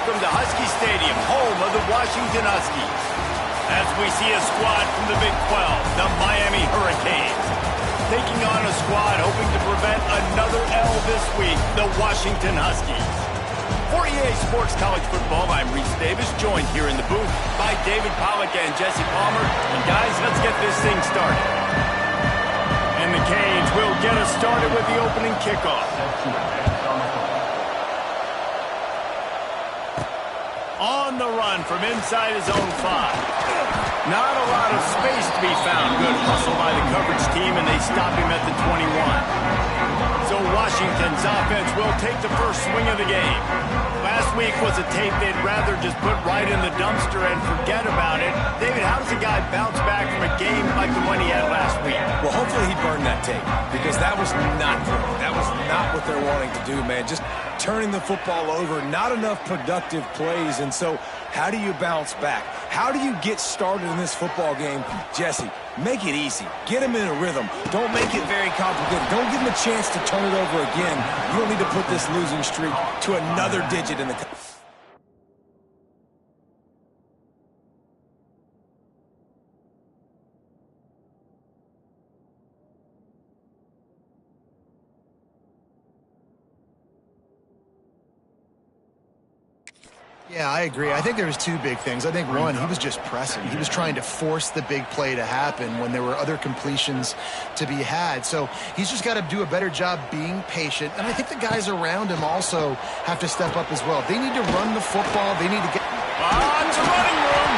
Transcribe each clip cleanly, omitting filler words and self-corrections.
welcome to Husky Stadium, home of the Washington Huskies. As we see a squad from the Big 12, the Miami Hurricanes, taking on a squad hoping to prevent another L this week, the Washington Huskies. For EA Sports College Football, I'm Reese Davis, joined here in the booth by David Pollack and Jesse Palmer. And guys, let's get this thing started. And the Canes will get us started with the opening kickoff. On the run from inside his own 5. Not a lot of space to be found. Good hustle by the coverage team, and they stop him at the 21. So Washington's offense will take the first swing of the game. Last week was a tape they'd rather just put right in the dumpster and forget about it. David, how does a guy bounce back from a game like the one he had last week? Well, hopefully he burned that tape, because that was not good. That was not what they're wanting to do, man. Just turning the football over, not enough productive plays. And so how do you bounce back? How do you get started in this football game? Jesse, make it easy. Get him in a rhythm. Don't make it very complicated. Don't give him a chance to turn it over again. You don't need to put this losing streak to another digit in the... Yeah, I agree. I think there was two big things. I think one, he was just pressing. He was trying to force the big play to happen when there were other completions to be had. So he's just got to do a better job being patient. And I think the guys around him also have to step up as well. They need to run the football. They need to get... It's a running room.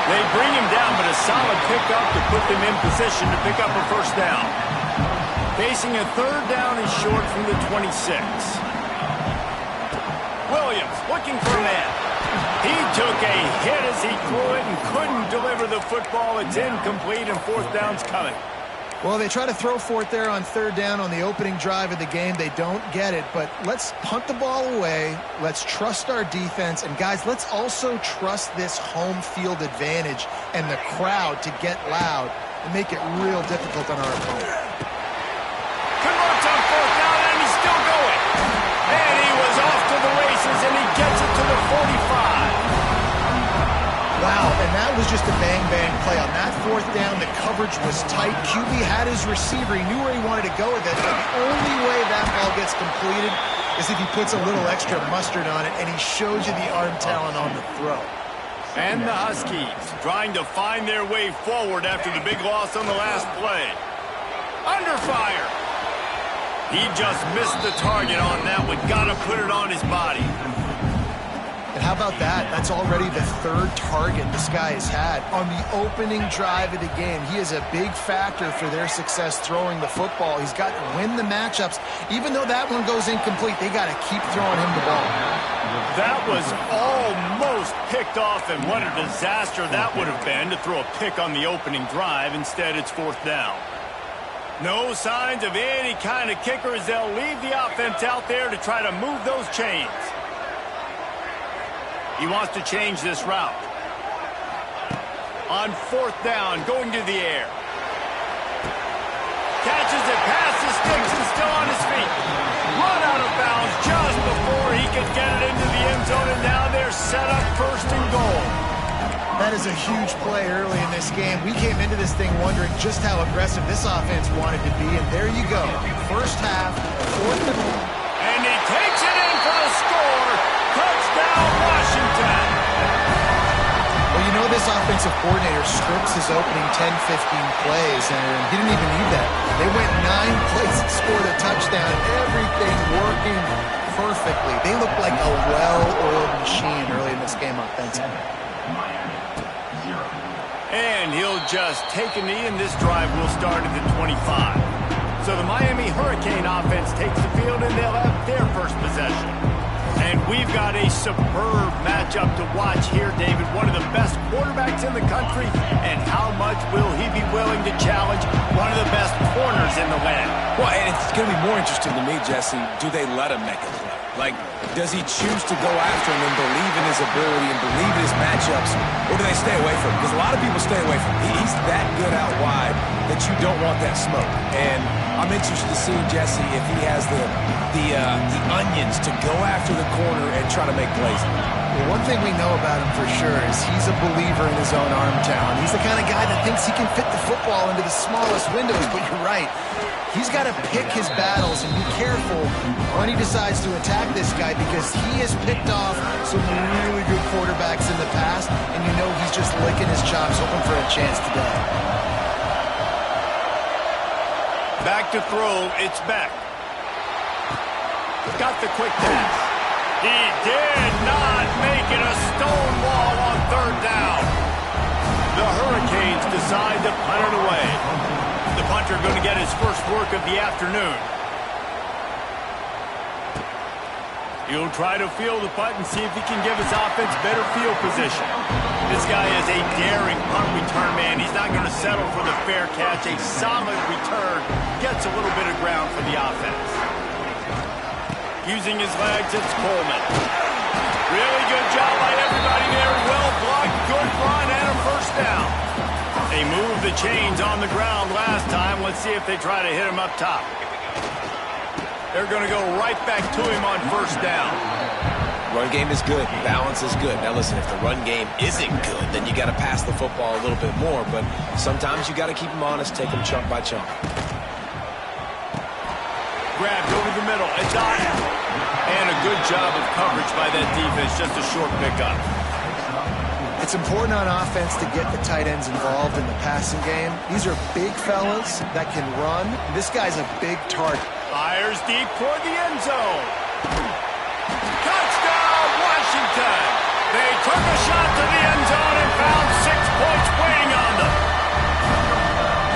They bring him down, but a solid pickup to put them in position to pick up a first down. Facing a third down and short from the 26. Williams looking for a man. He took a hit as he threw it and couldn't deliver the football. It's incomplete and fourth down's coming. Well, they try to throw for it there on third down on the opening drive of the game. They don't get it, but let's punt the ball away. Let's trust our defense. And, guys, let's also trust this home field advantage and the crowd to get loud and make it real difficult on our opponent. Converts on fourth down, and he's still going. And he was off to the races, and he gets it to the 45. Wow, and that was just a bang-bang play. On that fourth down, the coverage was tight. QB had his receiver. He knew where he wanted to go with it, but the only way that ball gets completed is if he puts a little extra mustard on it, and he shows you the arm talent on the throw. And the Huskies trying to find their way forward after the big loss on the last play. Under fire. He just missed the target on that one. Got to put it on his body. And how about that? That's already the third target this guy has had on the opening drive of the game. He is a big factor for their success throwing the football. He's got to win the matchups. Even though that one goes incomplete, they got to keep throwing him the ball. That was almost picked off, and what a disaster that would have been to throw a pick on the opening drive. Instead, it's fourth down. No signs of any kind of kickers. They'll leave the offense out there to try to move those chains. He wants to change this route. On fourth down, going to the air. Catches it past the sticks and still on his feet. Run out of bounds just before he could get it into the end zone, and now they're set up first and goal. That is a huge play early in this game. We came into this thing wondering just how aggressive this offense wanted to be, and there you go. First half, fourth and goal. And he takes it in for the score. Touchdown, Washington. Well, you know this offensive coordinator scripts his opening 10, 15 plays, and he didn't even need that. They went 9 plays and scored a touchdown. Everything working perfectly. They looked like a well-oiled machine early in this game offensively. And he'll just take a knee, and this drive will start at the 25. So the Miami Hurricane offense takes the field, and they'll have their first possession. And we've got a superb matchup to watch here, David. One of the best quarterbacks in the country, and how much will he be willing to challenge one of the best corners in the land? Well, and it's going to be more interesting to me, Jesse, do they let him make a play? Like, does he choose to go after him and believe in his ability and believe in his matchups, or do they stay away from him? Because a lot of people stay away from him. He's that good out wide. that you don't want that smoke. And I'm interested to see, Jesse, if he has the onions to go after the corner and try to make plays. Well, one thing we know about him for sure is he's a believer in his own arm talent. He's the kind of guy that thinks he can fit the football into the smallest windows, but you're right. He's got to pick his battles and be careful when he decides to attack this guy, because he has picked off some really good quarterbacks in the past, and you know he's just licking his chops, hoping for a chance today. Back to throw, it's Beck. Got the quick pass. He did not make it a stone wall on third down. The Hurricanes decide to punt it away. The punter going to get his first work of the afternoon. He'll try to field the punt and see if he can give his offense better field position. This guy is a daring punt return man. He's not going to settle for the fair catch. A solid return gets a little bit of ground for the offense. Using his legs, it's Coleman. Really good job by everybody there. Well blocked, good run, and a first down. They moved the chains on the ground last time. Let's see if they try to hit him up top. They're going to go right back to him on first down. Run game is good. Balance is good. Now listen, if the run game isn't good, then you got to pass the football a little bit more. But sometimes you got to keep them honest, take them chunk by chunk. Grabbed over the middle. It's on. And a good job of coverage by that defense. Just a short pickup. It's important on offense to get the tight ends involved in the passing game. These are big fellas that can run. This guy's a big target. Fires deep toward the end zone. Touchdown, Washington. They took a shot to the end zone and found 6 points waiting on them.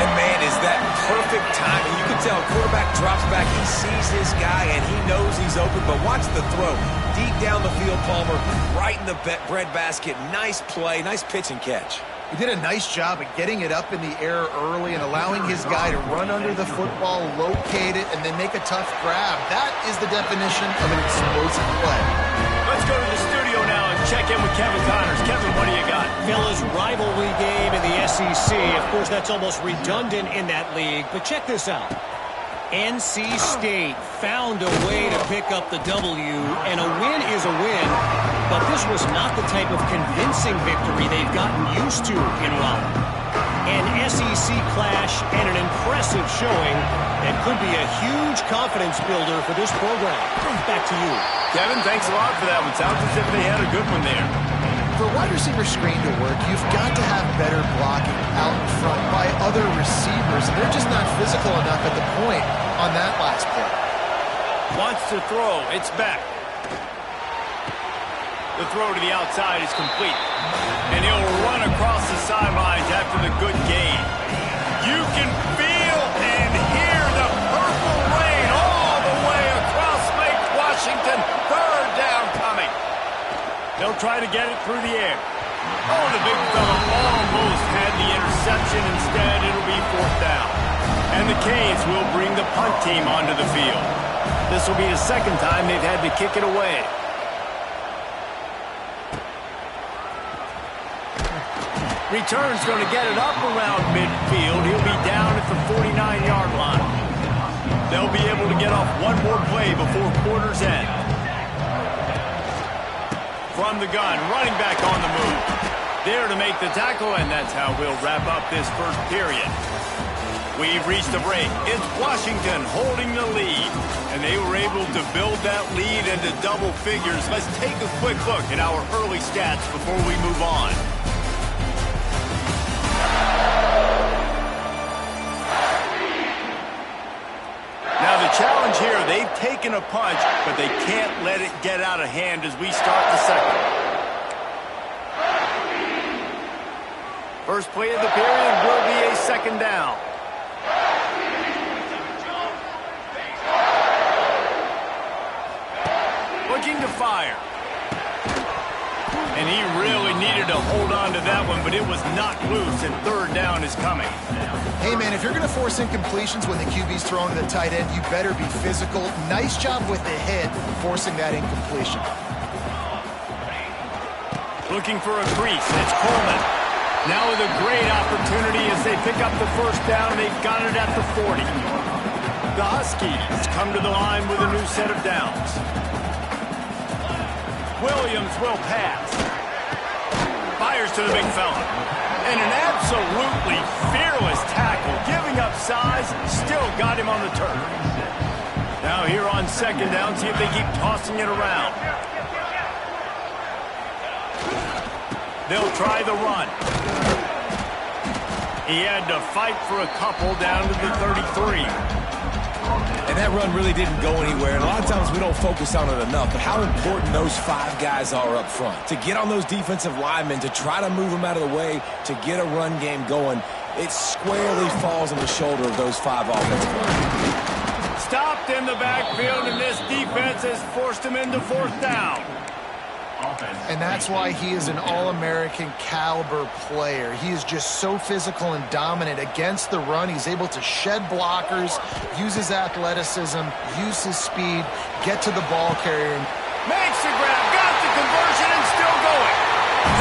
And man, is that perfect timing. You can tell quarterback drops back, he sees his guy, and he knows he's open. But watch the throw. Deep down the field, Palmer, right in the bread basket. Nice play, nice pitch and catch. He did a nice job of getting it up in the air early and allowing his guy to run under the football, locate it, and then make a tough grab. That is the definition of an explosive play. Let's go to the studio now and check in with Kevin Connors. Kevin, what do you got? Fellas, rivalry game in the SEC. Of course, that's almost redundant in that league, but check this out. NC State found a way to pick up the W, and a win is a win, but this was not the type of convincing victory they've gotten used to in Raleigh. An SEC clash and an impressive showing that could be a huge confidence builder for this program. Back to you. Kevin, thanks a lot for that one. Sounds as if they had a good one there. For a wide receiver screen to work, you've got to have better blocking out in front by other receivers, and they're just not physical enough at the point on that last play. Wants to throw. It's back. The throw to the outside is complete. And he'll run across the sidelines after the good gain. You can feel and hear the purple rain all the way across Lake Washington. Third down coming. They'll try to get it through the air. Oh, the big fella almost had the interception. Instead, it'll be fourth down. And the Canes will bring the punt team onto the field. This will be the second time they've had to kick it away. Return's going to get it up around midfield. He'll be down at the 49-yard line. They'll be able to get off one more play before quarter's end. From the gun, running back on the move. There to make the tackle, and that's how we'll wrap up this first period. We've reached a break. It's Washington holding the lead, and they were able to build that lead into double figures. Let's take a quick look at our early stats before we move on. Now the challenge here, they've taken a punch, but they can't let it get out of hand as we start the second. First play of the period will be a second down. Looking to fire. And he really needed to hold on to that one, but it was not loose, and third down is coming. Hey, man, if you're going to force incompletions when the QB's throwing to the tight end, you better be physical. Nice job with the hit, forcing that incompletion. Looking for a crease. It's Coleman. Now with a great opportunity as they pick up the first down. They've got it at the 40. The Huskies come to the line with a new set of downs. Williams will pass. Fires to the big fella. And an absolutely fearless tackle. Giving up size, still got him on the turf. Now here on second down, see if they keep tossing it around. They'll try the run. He had to fight for a couple down to the 33. And that run really didn't go anywhere. And a lot of times we don't focus on it enough, but how important those 5 guys are up front. To get on those defensive linemen, to try to move them out of the way, to get a run game going, it squarely falls on the shoulder of those 5 offensive linemen. Stopped in the backfield, and this defense has forced him into fourth down. And that's why he is an All-American caliber player. He is just so physical and dominant against the run. He's able to shed blockers, use his athleticism, use his speed, get to the ball carrier. Makes the grab, got the conversion, and still going.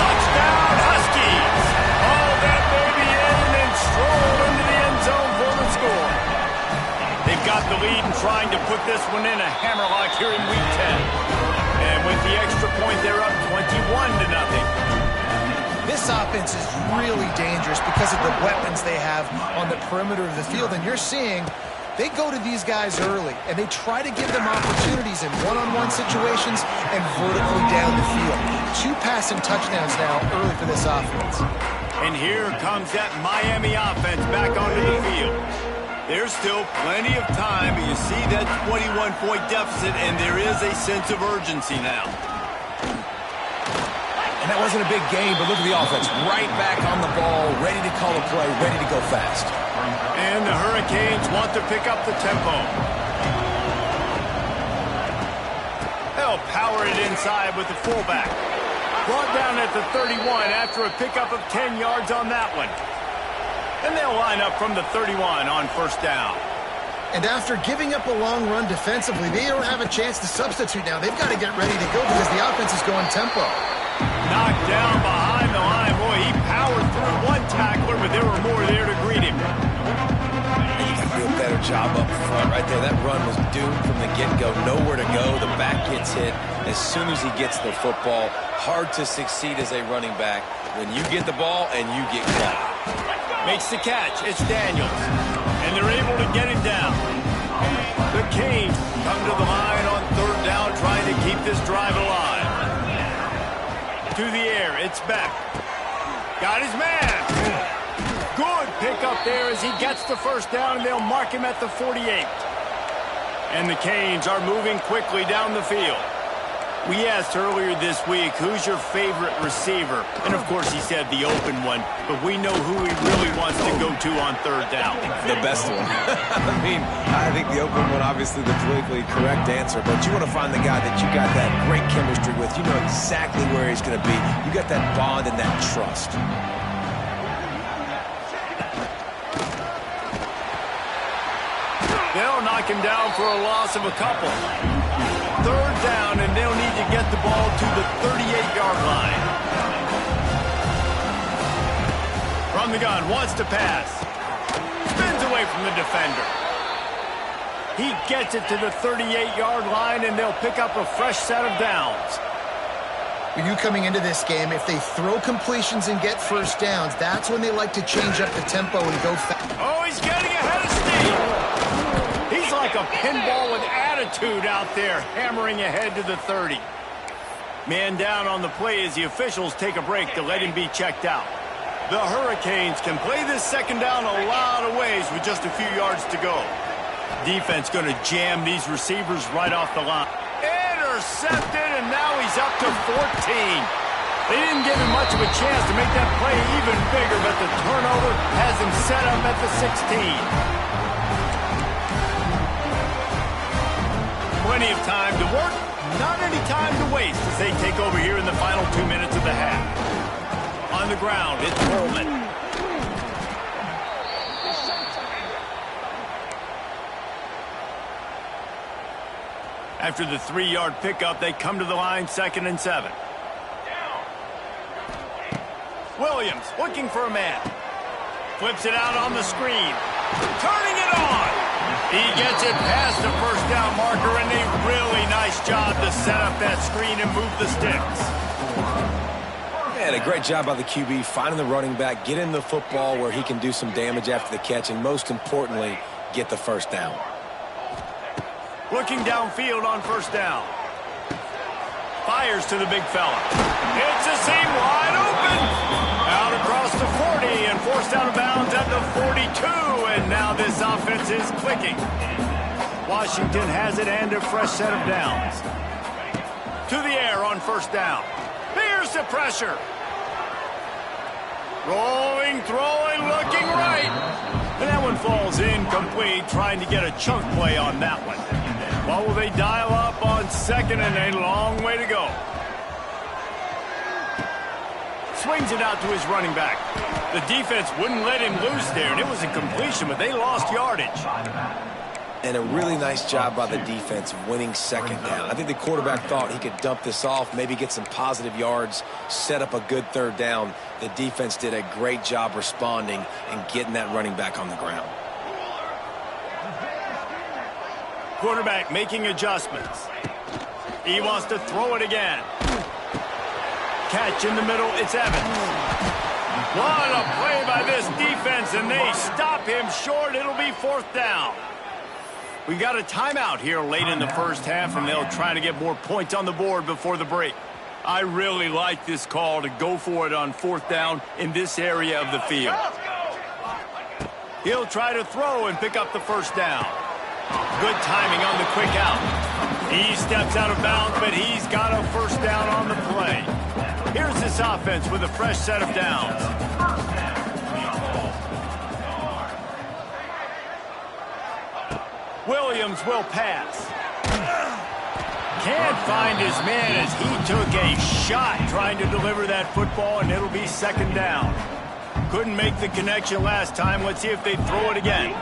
Touchdown, Huskies. All that baby in and then stroll into the end zone for the score. They've got the lead and trying to put this one in a hammerlock here in Week 10. And with the extra point, they're up 21-0. This offense is really dangerous because of the weapons they have on the perimeter of the field. And you're seeing they go to these guys early, and they try to give them opportunities in one-on-one situations and vertically down the field. 2 passing touchdowns now early for this offense. And here comes that Miami offense back onto the field. There's still plenty of time, but you see that 21-point deficit, and there is a sense of urgency now. And that wasn't a big game, but look at the offense. Right back on the ball, ready to call a play, ready to go fast. And the Hurricanes want to pick up the tempo. They'll power it inside with the fullback. Brought down at the 31 after a pickup of 10 yards on that one. And they'll line up from the 31 on first down. And after giving up a long run defensively, they don't have a chance to substitute now. They've got to get ready to go because the offense is going tempo. Knocked down behind the line. Boy, he powered through one tackler, but there were more there to greet him. Do a better job up front right there. That run was doomed from the get-go. Nowhere to go. The back gets hit as soon as he gets the football. Hard to succeed as a running back when you get the ball and you get caught. Makes the catch. It's Daniels. And they're able to get him down. The Canes come to the line on third down, trying to keep this drive alive. To the air. It's Beck. Got his man. Good pickup there as he gets the first down, and they'll mark him at the 48. And the Canes are moving quickly down the field. We asked earlier this week, who's your favorite receiver? And, of course, he said the open one, but we know who he really wants to go to on third down. The best one. I mean, I think the open one, obviously the politically correct answer, but you want to find the guy that you got that great chemistry with. You know exactly where he's going to be. You got that bond and that trust. They'll knock him down for a loss of a couple. Third down, and they'll need to get the ball to the 38-yard line. From the gun, wants to pass. Spins away from the defender. He gets it to the 38-yard line, and they'll pick up a fresh set of downs. When you coming into this game, if they throw completions and get first downs, that's when they like to change up the tempo and go fast. Oh, he's getting ahead of steam. He's like a pinball with attitude out there, hammering ahead to the 30. Man down on the play as the officials take a break to let him be checked out. The Hurricanes can play this second down a lot of ways with just a few yards to go. Defense going to jam these receivers right off the line. Intercepted, and now he's up to 14. They didn't give him much of a chance to make that play even bigger, but the turnover has him set up at the 16. Plenty of time to work, not any time to waste as they take over here in the final 2 minutes of the half. On the ground, it's Coleman. After the 3-yard pickup, they come to the line 2nd and 7. Williams looking for a man. Flips it out on the screen. Turning it on. He gets it past the first down marker, and a really nice job to set up that screen and move the sticks. And a great job by the QB finding the running back, getting the football where he can do some damage after the catch, and most importantly, get the first down. Looking downfield on first down. Fires to the big fella. It's a seam wide open. Out across the 40 and forced out of bounds at the 42. And now this offense is clicking. Washington has it and a fresh set of downs. To the air on first down. Here's the pressure. Rolling, throwing, looking right. And that one falls incomplete, trying to get a chunk play on that one. What will they dial up on second, and a long way to go. Swings it out to his running back. The defense wouldn't let him loose there, and it was a completion, but they lost yardage. And a really nice job by the defense winning second down. I think the quarterback thought he could dump this off, maybe get some positive yards, set up a good third down. The defense did a great job responding and getting that running back on the ground. Quarterback making adjustments. He wants to throw it again. Catch in the middle, it's Evans. What a play by this defense, and they stop him short. It'll be fourth down. We got a timeout here late in the first half, and they'll try to get more points on the board before the break. I really like this call to go for it on fourth down in this area of the field. He'll try to throw and pick up the first down. Good timing on the quick out. He steps out of bounds, but he's got a first down on the play. Here's this offense with a fresh set of downs. Williams will pass. Can't find his man as he took a shot trying to deliver that football, and it'll be second down. Couldn't make the connection last time. Let's see if they throw it again.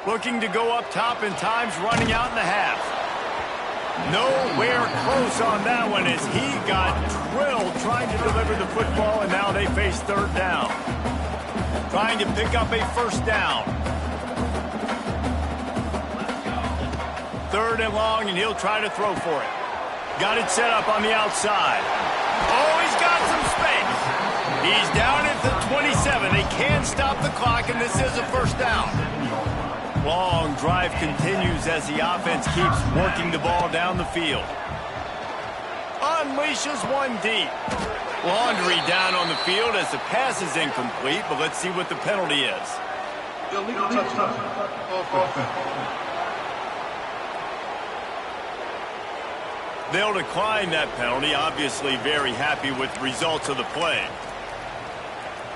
Looking to go up top, and time's running out in the half. Nowhere close on that one as he got drilled trying to deliver the football, and now they face third down. Trying to pick up a first down. Third and long, and he'll try to throw for it. Got it set up on the outside. Oh, he's got some space. He's down at the 27. They can't stop the clock, and this is a first down. Long drive continues as the offense keeps working the ball down the field. Unleashes one deep. Laundry down on the field as the pass is incomplete, but let's see what the penalty is. Illegal touchdown. They'll decline that penalty, obviously very happy with the results of the play.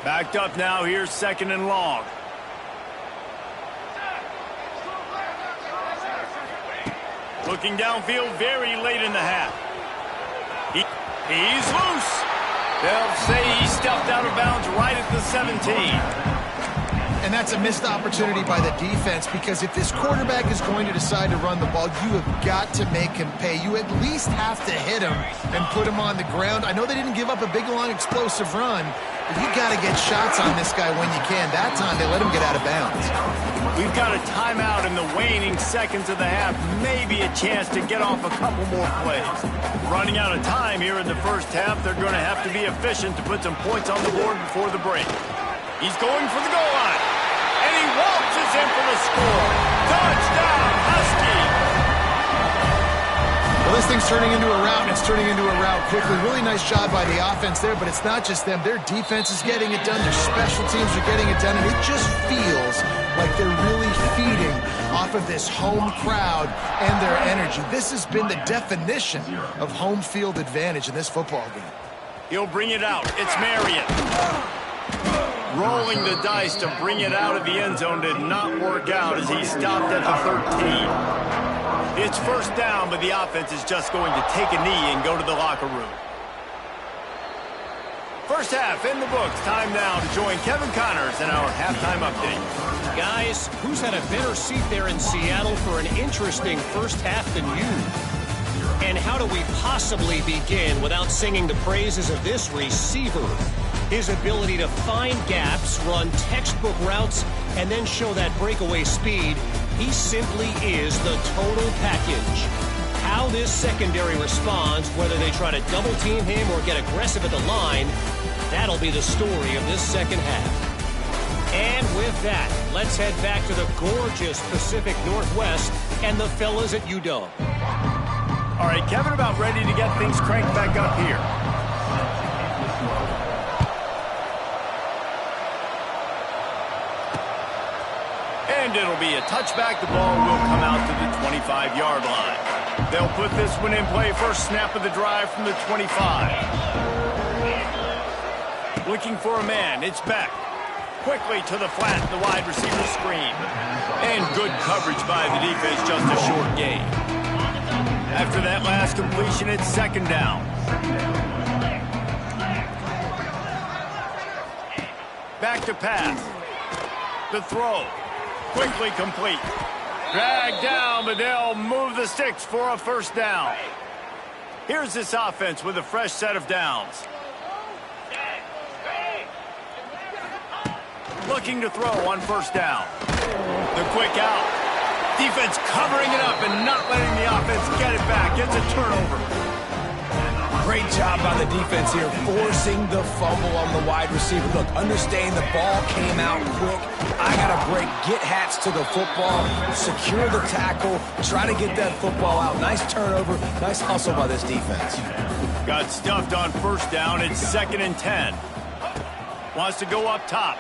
Backed up now, here's second and long. Looking downfield very late in the half. He's loose. They'll say he stepped out of bounds right at the 17. And that's a missed opportunity by the defense, because if this quarterback is going to decide to run the ball, you have got to make him pay. You at least have to hit him and put him on the ground. I know they didn't give up a big, long, explosive run, but you got to get shots on this guy when you can. That time, they let him get out of bounds. We've got a timeout in the waning seconds of the half. Maybe a chance to get off a couple more plays. Running out of time here in the first half. They're going to have to be efficient to put some points on the board before the break. He's going for the goal line. And he waltzes in for the score. Touchdown, Husky! Well, this thing's turning into a rout, and it's turning into a rout quickly. Really nice job by the offense there, but it's not just them. Their defense is getting it done. Their special teams are getting it done, and it just feels like they're really feeding off of this home crowd and their energy. This has been the definition of home field advantage in this football game. He'll bring it out. It's Marriott. Rolling the dice to bring it out of the end zone did not work out as he stopped at the 13. It's first down, but the offense is just going to take a knee and go to the locker room. First half in the books. Time now to join Kevin Connors in our halftime update. Guys, who's had a better seat there in Seattle for an interesting first half than you? And how do we possibly begin without singing the praises of this receiver? His ability to find gaps, run textbook routes, and then show that breakaway speed. He simply is the total package. How this secondary responds, whether they try to double-team him or get aggressive at the line, that'll be the story of this second half. And with that, let's head back to the gorgeous Pacific Northwest and the fellas at UW. All right, Kevin, about ready to get things cranked back up here. And it'll be a touchback. The ball will come out to the 25-yard line. They'll put this one in play. First snap of the drive from the 25. Looking for a man. It's Beck. Quickly to the flat, the wide receiver screen. And good coverage by the defense, just a short gain. After that last completion, it's second down. Back to pass. The throw. Quickly complete. Dragged down, but they'll move the sticks for a first down. Here's this offense with a fresh set of downs. Looking to throw on first down. The quick out. Defense covering it up and not letting the offense get it back. It's a turnover. Great job by the defense here, forcing the fumble on the wide receiver. Look, understand the ball came out quick. I got to break, get Hats to the football, secure the tackle, try to get that football out. Nice turnover, nice hustle by this defense. Got stuffed on first down. It's 2nd and 10. Wants to go up top.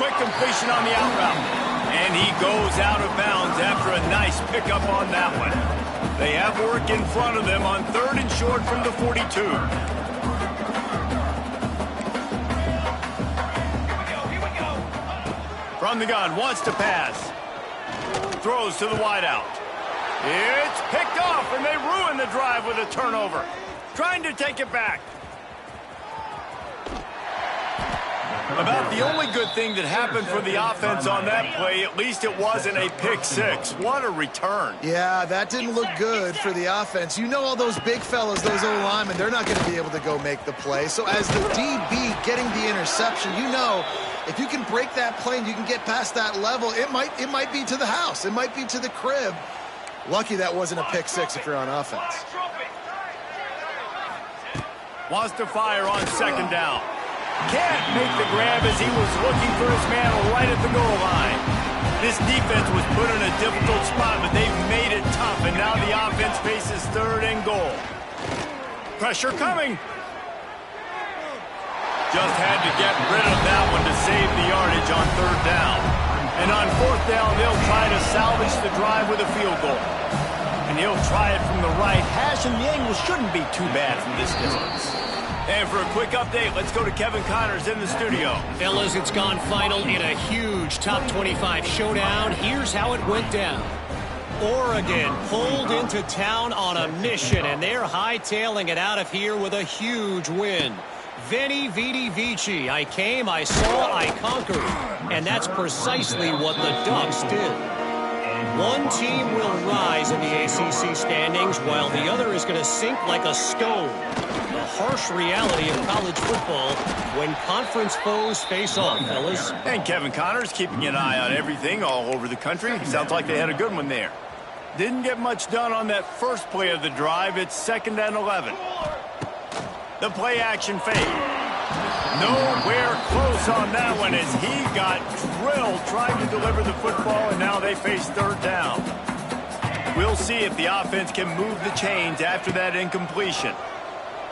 Quick completion on the out route. And he goes out of bounds after a nice pickup on that one. They have work in front of them on 3rd and short from the 42. From the gun, wants to pass. Throws to the wideout. It's picked off, and they ruin the drive with a turnover. Trying to take it back. About the only good thing that happened for the offense on that play, at least it wasn't a pick six. What a return. Yeah, that didn't look good for the offense. You know all those big fellas, those O-linemen, they're not going to be able to go make the play. So as the DB getting the interception, you know if you can break that play and you can get past that level, it might be to the house. It might be to the crib. Lucky that wasn't a pick six if you're on offense. Wants to fire on second down. Can't make the grab as he was looking for his man right at the goal line. This defense was put in a difficult spot, but they've made it tough, and now the offense faces 3rd and goal. Pressure coming. Just had to get rid of that one to save the yardage on 3rd down. And on 4th down, they'll try to salvage the drive with a field goal. And he'll try it from the right hash, and the angle shouldn't be too bad from this distance. And for a quick update, let's go to Kevin Connors in the studio. Fellas, it's gone final in a huge top 25 showdown. Here's how it went down. Oregon pulled into town on a mission, and they're hightailing it out of here with a huge win. Veni, Vidi, Vici. I came, I saw, I conquered. And that's precisely what the Ducks did. One team will rise in the ACC standings, while the other is going to sink like a stone. The harsh reality of college football when conference foes face off, fellas. And Kevin Connors keeping an eye on everything all over the country. Sounds like they had a good one there. Didn't get much done on that first play of the drive. It's 2nd and 11. The play action fake. Nowhere close on that one as he got drilled trying to deliver the football, and now they face 3rd down. We'll see if the offense can move the chains after that incompletion.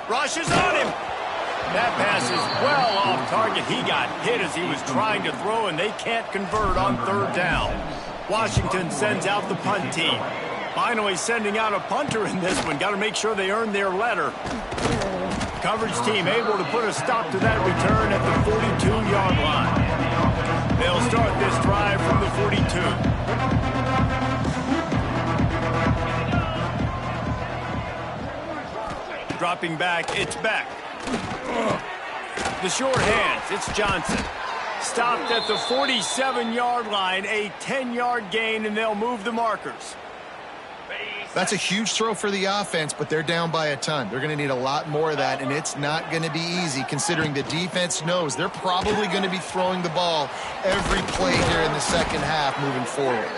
Rushes on him. That pass is well off target. He got hit as he was trying to throw, and they can't convert on 3rd down. Washington sends out the punt team. Finally sending out a punter in this one. Got to make sure they earn their letter. Coverage team able to put a stop to that return at the 42-yard line. They'll start this drive from the 42. Dropping back, it's Beck. The short hands, it's Johnson. Stopped at the 47-yard line, a 10-yard gain, and they'll move the markers. That's a huge throw for the offense, but they're down by a ton. They're going to need a lot more of that, and it's not going to be easy considering the defense knows they're probably going to be throwing the ball every play here in the second half moving forward.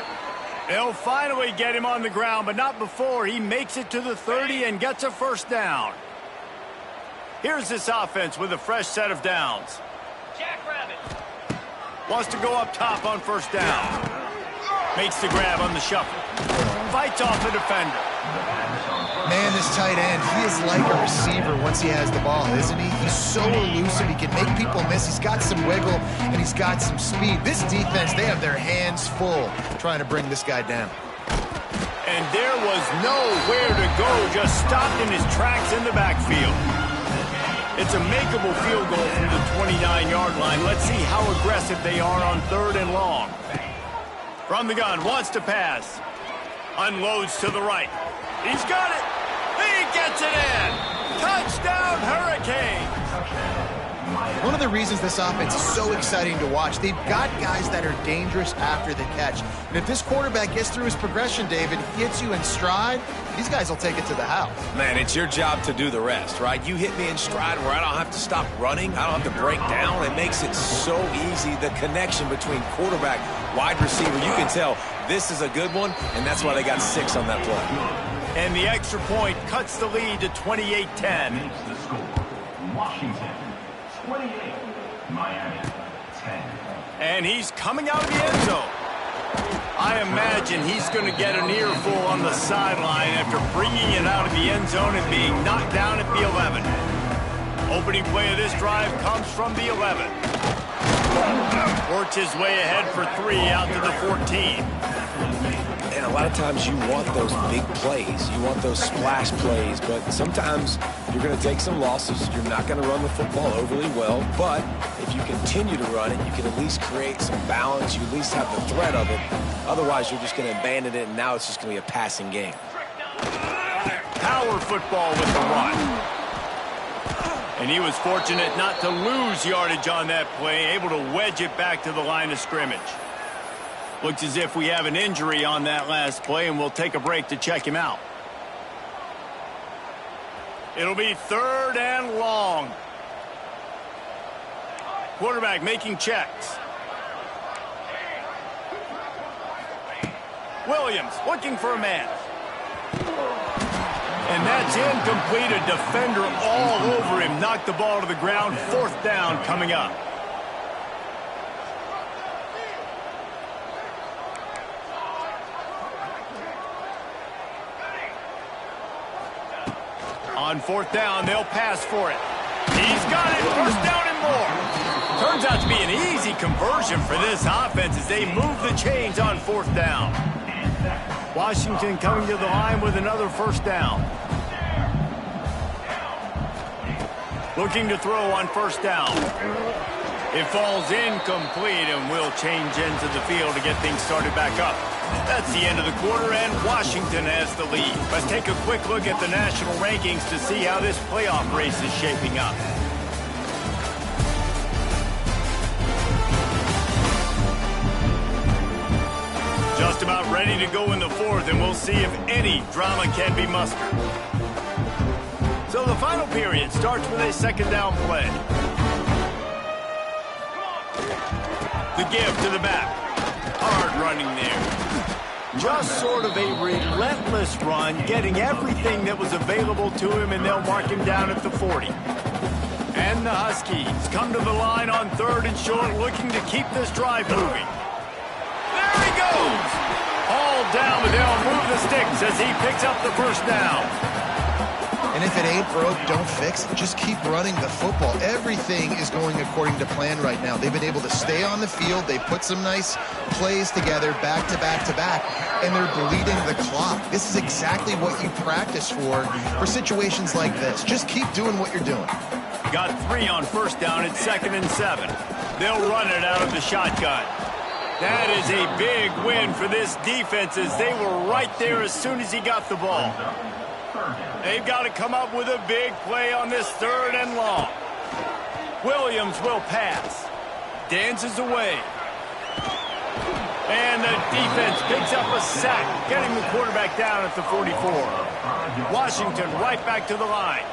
They'll finally get him on the ground, but not before he makes it to the 30 and gets a first down. Here's this offense with a fresh set of downs. Wants to go up top on first down. Makes the grab on the shuffle. Fights off the defender. Man, this tight end, he is like a receiver once he has the ball, isn't he? He's so elusive. He can make people miss. He's got some wiggle, and he's got some speed. This defense, they have their hands full trying to bring this guy down. And there was nowhere to go, just stopped in his tracks in the backfield. It's a makeable field goal from the 29-yard line. Let's see how aggressive they are on 3rd and long. From the gun, wants to pass. Unloads to the right. He's got it. He gets it in. Touchdown, Hurricanes. One of the reasons this offense is so exciting to watch, they've got guys that are dangerous after the catch. And if this quarterback gets through his progression, David, hits you in stride, these guys will take it to the house. Man, it's your job to do the rest, right? You hit me in stride where I don't have to stop running. I don't have to break down. It makes it so easy. The connection between quarterback, wide receiver, you can tell this is a good one, and that's why they got 6 on that play. And the extra point cuts the lead to 28-10. Washington 28, Miami 10. And he's coming out of the end zone. I imagine he's going to get an earful on the sideline after bringing it out of the end zone and being knocked down at the 11. Opening play of this drive comes from the 11. Works his way ahead for 3 out to the 14. And a lot of times you want those big plays. You want those splash plays, but sometimes you're going to take some losses. You're not going to run the football overly well, but if you continue to run it, you can at least create some balance. You at least have the threat of it. Otherwise, you're just going to abandon it, and now it's just going to be a passing game. Power football with the run. And he was fortunate not to lose yardage on that play, able to wedge it back to the line of scrimmage. Looks as if we have an injury on that last play, and we'll take a break to check him out. It'll be 3rd and long. Quarterback making checks. Williams looking for a man. And that's incomplete. A defender all over him. Knocked the ball to the ground. 4th down coming up. On 4th down, they'll pass for it. He's got it. 1st down and more. Turns out to be an easy conversion for this offense as they move the chains on 4th down. Washington coming to the line with another 1st down. Looking to throw on 1st down. It falls incomplete, and will change ends of the field to get things started back up. That's the end of the quarter, and Washington has the lead. Let's take a quick look at the national rankings to see how this playoff race is shaping up. Just about ready to go in the 4th, and we'll see if any drama can be mustered. So the final period starts with a 2nd down play. The give to the back. Hard running there. Just sort of a relentless run, getting everything that was available to him, and they'll mark him down at the 40. And the Huskies come to the line on 3rd and short, looking to keep this drive moving. There he goes! All down, but they'll move the sticks as he picks up the 1st down. And if it ain't broke, don't fix it. Just keep running the football. Everything is going according to plan right now. They've been able to stay on the field. They put some nice plays together back to back to back, and they're bleeding the clock. This is exactly what you practice for situations like this. Just keep doing what you're doing. Got 3 on 1st down at 2nd and 7. They'll run it out of the shotgun. That is a big win for this defense as they were right there as soon as he got the ball. They've got to come up with a big play on this 3rd and long. Williams will pass. Dances away. And the defense picks up a sack, getting the quarterback down at the 44. Washington right back to the line.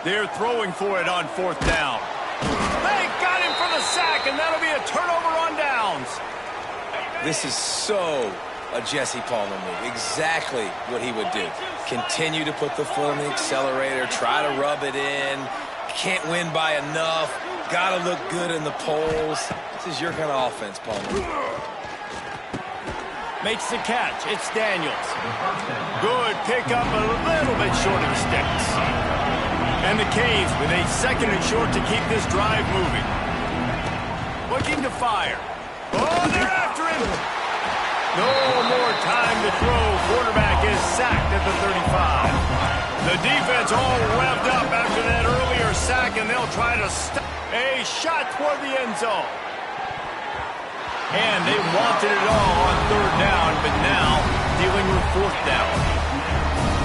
They're throwing for it on 4th down. They got him for the sack, and that'll be a turnover on downs. This is so a Jesse Palmer move. Exactly what he would do. Continue to put the foot on the accelerator, try to rub it in. Can't win by enough. Got to look good in the polls. This is your kind of offense, Palmer. Makes the catch. It's Daniels. Good pickup, a little bit short of the sticks. And the Canes with a 2nd and short to keep this drive moving. Looking to fire. Oh, they're after him. No more time to throw. Quarterback is sacked at the 35. The defense all revved up after that earlier sack, and they'll try to stop. A shot toward the end zone. And they wanted it all on 3rd down, but now dealing with 4th down.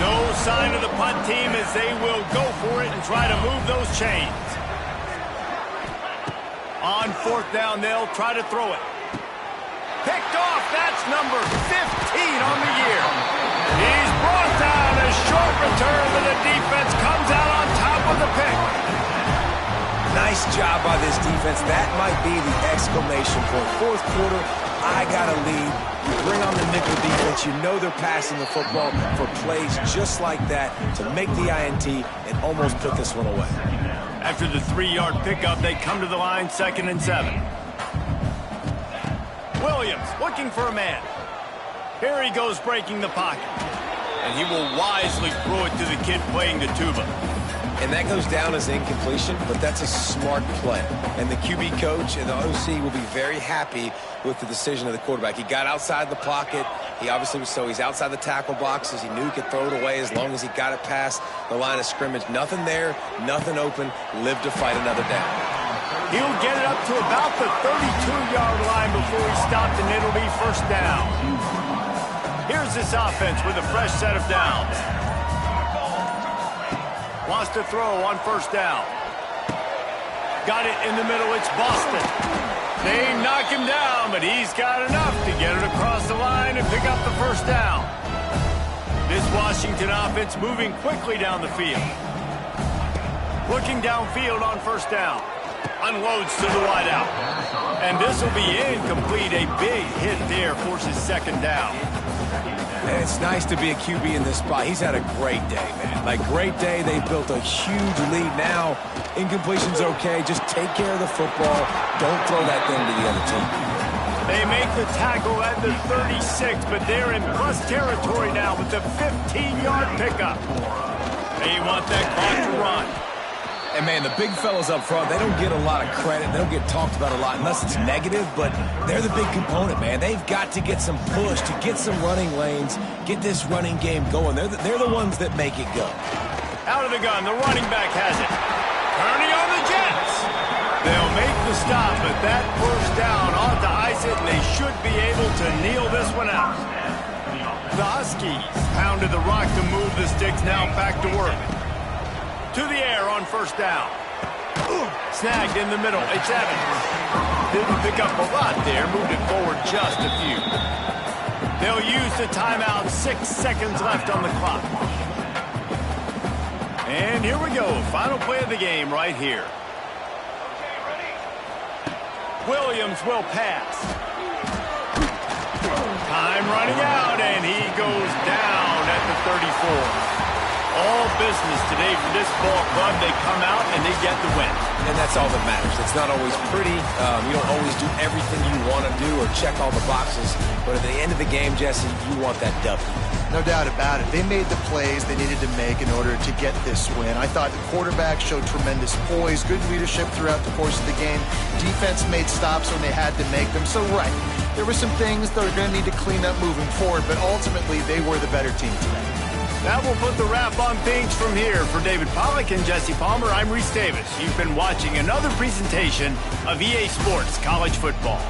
No sign of the punt team as they will go for it and try to move those chains. On 4th down, they'll try to throw it. Picked off. That's number 15 on the year. He's brought down. A short return, but the defense comes out on top of the pick. Nice job by this defense. That might be the exclamation point. 4th quarter, I got to lead. You bring on the nickel defense. You know they're passing the football for plays just like that to make the INT and almost put this one away. After the 3-yard pickup, they come to the line, 2nd and 7. Williams looking for a man. Here he goes breaking the pocket. And he will wisely throw it to the kid playing the tuba. And that goes down as incompletion, but that's a smart play. And the QB coach and the OC will be very happy with the decision of the quarterback. He got outside the pocket. He obviously was he's outside the tackle boxes. He knew he could throw it away as long as he got it past the line of scrimmage. Nothing there, nothing open. Live to fight another down. He'll get it up to about the 32-yard line before he stopped, and it'll be 1st down. Here's this offense with a fresh set of downs. Wants to throw on 1st down. Got it in the middle. It's Boston. They knock him down, but he's got enough to get it across the line and pick up the 1st down. This Washington offense moving quickly down the field. Looking downfield on 1st down. Unloads to the wideout. And this will be incomplete. A big hit there forces 2nd down. And it's nice to be a QB in this spot. He's had a great day, man. Like, great day. They built a huge lead. Now, incompletion's okay. Just take care of the football. Don't throw that thing to the other team. They make the tackle at the 36, but they're in plus territory now with the 15-yard pickup. They want that clock to run. And, man, the big fellas up front, they don't get a lot of credit. They don't get talked about a lot unless it's negative, but they're the big component, man. They've got to get some push, to get some running lanes, get this running game going. They're the ones that make it go. Out of the gun, the running back has it. Turning on the Jets. They'll make the stop, but that 1st down ought to ice it, and they should be able to kneel this one out. The Huskies pounded the rock to move the sticks, now back to work. To the air on 1st down. Snagged in the middle. It's Evans. Didn't pick up a lot there. Moved it forward just a few. They'll use the timeout. 6 seconds left on the clock. And here we go. Final play of the game right here. Williams will pass. Time running out, and he goes down at the 34. All business today for this ball club. They come out and they get the win. And that's all that matters. It's not always pretty. You don't always do everything you want to do or check all the boxes. But at the end of the game, Jesse, you want that W. No doubt about it. They made the plays they needed to make in order to get this win. I thought the quarterback showed tremendous poise, good leadership throughout the course of the game. Defense made stops when they had to make them. So, right, there were some things that are going to need to clean up moving forward, but ultimately they were the better team today. That will put the wrap on things from here. For David Pollack and Jesse Palmer, I'm Reese Davis. You've been watching another presentation of EA Sports College Football.